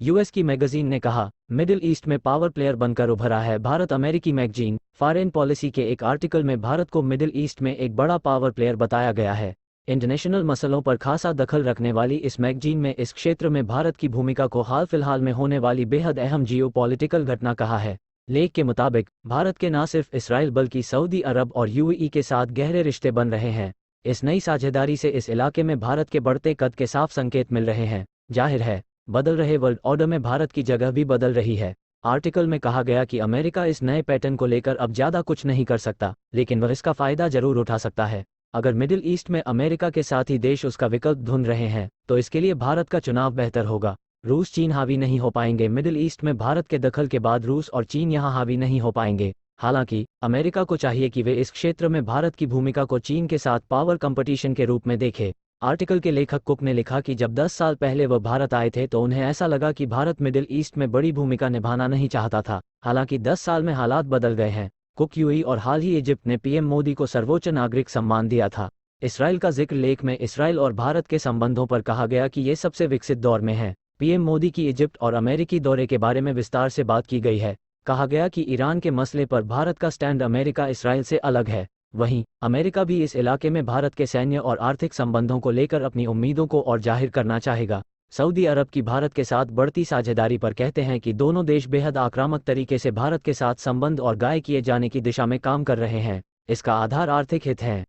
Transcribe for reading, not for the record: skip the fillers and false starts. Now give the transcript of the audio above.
US की magazine ने कहा, मिडिल ईस्ट में पावर प्लेयर बनकर उभरा है भारत। अमेरिकी मैगजीन फॉरेन पॉलिसी के एक आर्टिकल में भारत को मिडिल ईस्ट में एक बड़ा पावर प्लेयर बताया गया है। इंटरनेशनल मसलों पर खासा दखल रखने वाली इस मैगजीन में इस क्षेत्र में भारत की भूमिका को हाल फिलहाल में होने वाली बेहद अहम जियोपॉलिटिकल घटना कहा है। लेख के मुताबिक भारत के न सिर्फ इसराइल बल्कि सऊदी अरब और यूएई के साथ गहरे रिश्ते बन रहे हैं। इस नई साझेदारी से इस इलाके में भारत के बढ़ते कद के साफ संकेत मिल रहे हैं। जाहिर है, बदल रहे वर्ल्ड ऑर्डर में भारत की जगह भी बदल रही है। आर्टिकल में कहा गया कि अमेरिका इस नए पैटर्न को लेकर अब ज़्यादा कुछ नहीं कर सकता, लेकिन वह इसका फ़ायदा जरूर उठा सकता है। अगर मिडिल ईस्ट में अमेरिका के साथ ही देश उसका विकल्प ढूंढ रहे हैं, तो इसके लिए भारत का चुनाव बेहतर होगा। रूस चीन हावी नहीं हो पाएंगे। मिडिल ईस्ट में भारत के दखल के बाद रूस और चीन यहां हावी नहीं हो पाएंगे। हालांकि अमेरिका को चाहिए कि वे इस क्षेत्र में भारत की भूमिका को चीन के साथ पावर कंपटीशन के रूप में देखे। आर्टिकल के लेखक कुक ने लिखा कि जब 10 साल पहले वह भारत आए थे तो उन्हें ऐसा लगा कि भारत मिडिल ईस्ट में बड़ी भूमिका निभाना नहीं चाहता था। हालांकि 10 साल में हालात बदल गए हैं। कुक यूएई और हाल ही इजिप्ट ने पीएम मोदी को सर्वोच्च नागरिक सम्मान दिया था। इसराइल का जिक्र लेख में इसराइल और भारत के संबंधों पर कहा गया कि ये सबसे विकसित दौर में है। पीएम मोदी की इजिप्ट और अमेरिकी दौरे के बारे में विस्तार से बात की गई है। कहा गया कि ईरान के मसले पर भारत का स्टैंड अमेरिका इसराइल से अलग है। वहीं अमेरिका भी इस इलाके में भारत के सैन्य और आर्थिक संबंधों को लेकर अपनी उम्मीदों को और जाहिर करना चाहेगा। सऊदी अरब की भारत के साथ बढ़ती साझेदारी पर कहते हैं कि दोनों देश बेहद आक्रामक तरीके से भारत के साथ संबंध और गाय किए जाने की दिशा में काम कर रहे हैं। इसका आधार आर्थिक हित है।